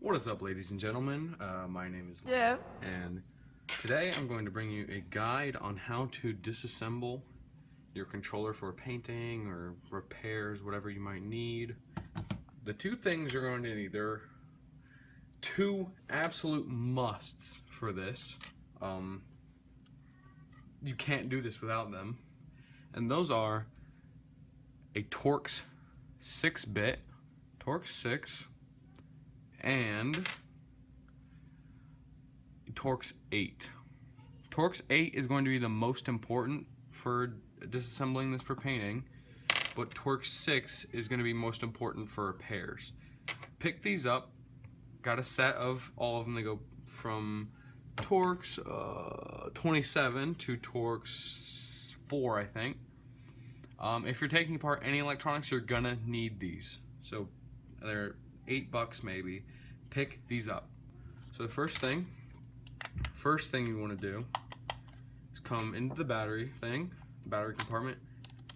What is up, ladies and gentlemen? My name is Yeah. and today I'm going to bring you a guide on how to disassemble your controller for painting or repairs, whatever you might need. The two things you're going to need, there are two absolute musts for this. You can't do this without them, and those are a Torx 6-bit, Torx 6, and Torx 8. Torx 8 is going to be the most important for disassembling this for painting, but Torx 6 is going to be most important for repairs. Pick these up. Got a set of all of them. They go from Torx 27 to Torx 4, I think. If you're taking apart any electronics, you're gonna need these. So they're $8 maybe. Pick these up. So the first thing you want to do is come into the battery compartment,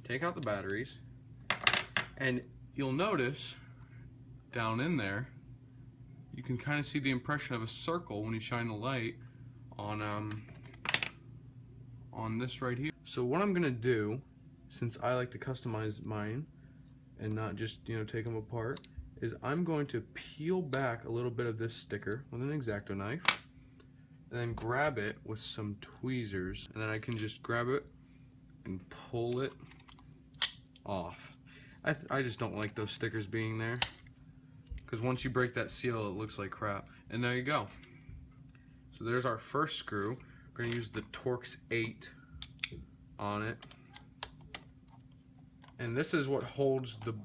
take out the batteries, and you'll notice down in there you can kind of see the impression of a circle when you shine the light on this right here. So what I'm gonna do, since I like to customize mine and not just take them apart, is I'm going to peel back a little bit of this sticker with an X-Acto knife, and then grab it with some tweezers, and then I can just grab it and pull it off. I just don't like those stickers being there, because once you break that seal, it looks like crap. And there you go. So there's our first screw. We're going to use the Torx 8 on it, and this is what holds the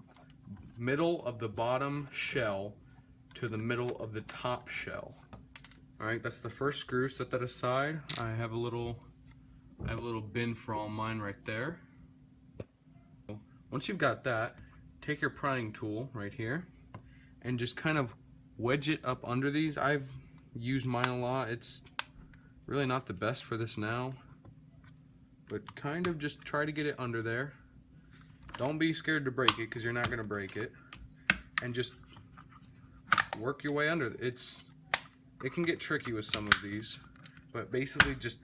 middle of the bottom shell to the middle of the top shell. Alright, that's the first screw. Set that aside. I have a little bin for all mine right there. Once you've got that, take your prying tool right here and just kind of wedge it up under these. I've used mine a lot. It's really not the best for this now, but kind of just try to get it under there. Don't be scared to break it, because you're not going to break it. And just work your way under. It can get tricky with some of these, but basically just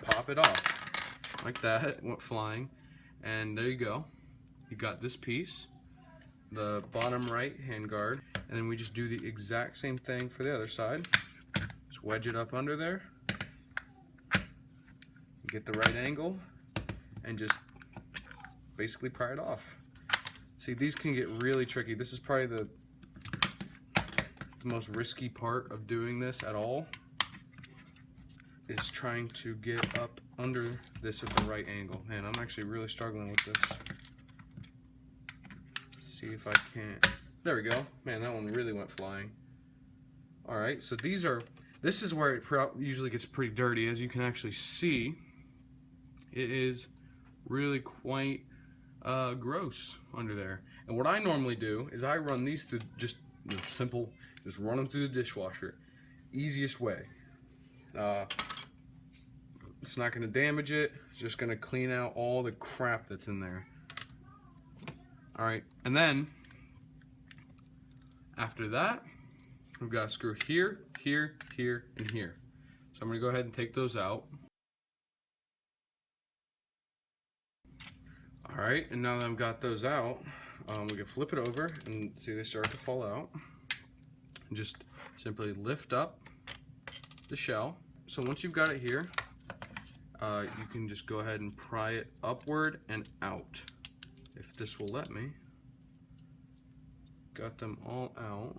pop it off. Like that, it went flying. And there you go. You got this piece, the bottom right hand guard, and then we just do the exact same thing for the other side. Just wedge it up under there, get the right angle, and just basically pry it off. See, these can get really tricky. This is probably the most risky part of doing this at all, is trying to get up under this at the right angle. Man, I'm actually really struggling with this. See if I can't. There we go. Man, that one really went flying. Alright, so this is where it usually gets pretty dirty. As you can actually see, it is really quite gross under there. And what I normally do is I run these through just run them through the dishwasher. Easiest way. It's not going to damage it. It's just going to clean out all the crap that's in there. Alright, and then after that, we've got a screw here, here, here, and here. So I'm going to go ahead and take those out. Alright, and now that I've got those out, we can flip it over and see they start to fall out. And just simply lift up the shell. So once you've got it here, you can just go ahead and pry it upward and out. If this will let me. Got them all out.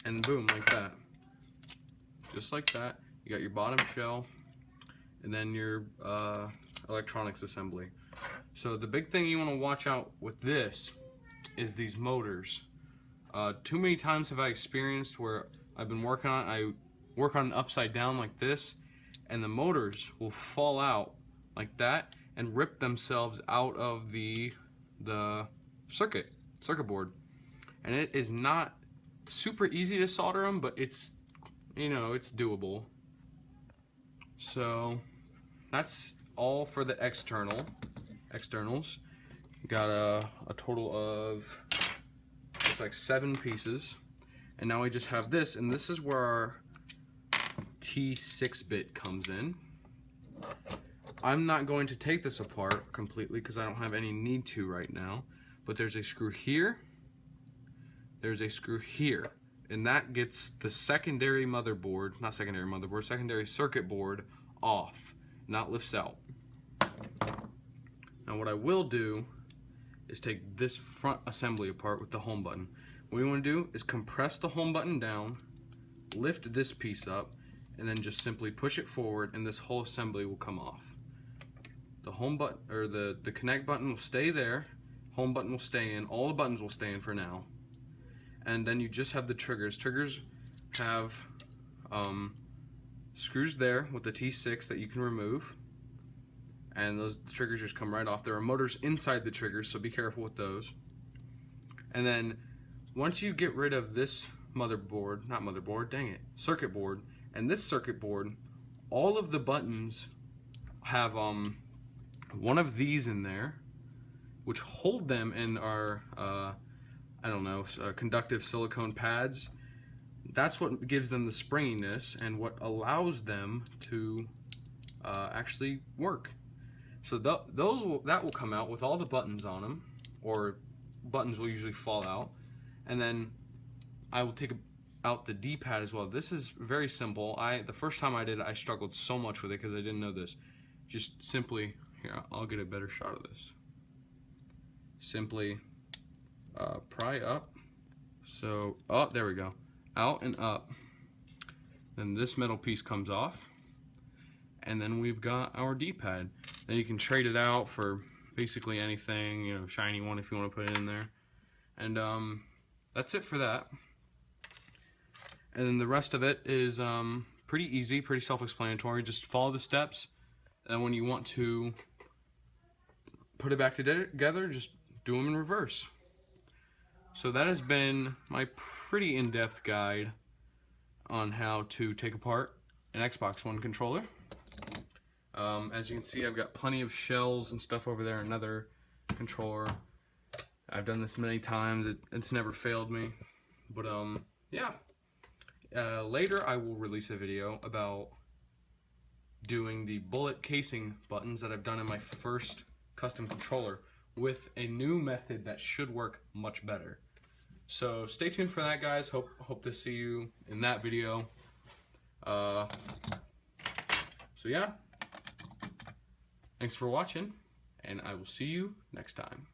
And boom, like that. Just like that. You got your bottom shell, and then your electronics assembly. So the big thing you want to watch out with this is these motors. Too many times have I experienced where I've been working on it, I work on it upside down like this, and the motors will fall out like that and rip themselves out of the circuit board. And it is not super easy to solder them, but it's it's doable. So that's all for the externals. Got a total of It's like 7 pieces. And now we just have this, and this is where our T6 bit comes in. I'm not going to take this apart completely because I don't have any need to right now. But there's a screw here. There's a screw here. And that gets the secondary motherboard, not secondary motherboard, secondary circuit board off. And that lifts out. Now what I will do is take this front assembly apart with the home button. What we want to do is compress the home button down, lift this piece up, and then just simply push it forward, and this whole assembly will come off. The home button, or the connect button will stay there, home button will stay in, all the buttons will stay in for now. And then you just have the triggers. Triggers have screws there with the T6 that you can remove, and those triggers just come right off. There are motors inside the triggers, so be careful with those. And then once you get rid of this motherboard, not motherboard, dang it, circuit board, and this circuit board, all of the buttons have one of these in there, which hold them in our I don't know, conductive silicone pads. That's what gives them the springiness and what allows them to actually work. So that will come out with all the buttons on them, or buttons will usually fall out. And then I will take out the D-pad as well. This is very simple. The first time I did it, I struggled so much with it because I didn't know this. Just simply, here, I'll get a better shot of this. Simply pry up. So, oh, there we go. Out and up. Then this metal piece comes off. And then we've got our D-pad. Then you can trade it out for basically anything, you know, shiny one if you want to put it in there. And that's it for that. And then the rest of it is pretty easy, pretty self-explanatory. Just follow the steps. And when you want to put it back together, just do them in reverse. So that has been my pretty in-depth guide on how to take apart an Xbox One controller. As you can see, I've got plenty of shells and stuff over there, another controller. I've done this many times, it's never failed me. But yeah, later I will release a video about doing the bullet casing buttons that I've done in my first custom controller with a new method that should work much better. So stay tuned for that, guys. Hope to see you in that video. So yeah, thanks for watching, and I will see you next time.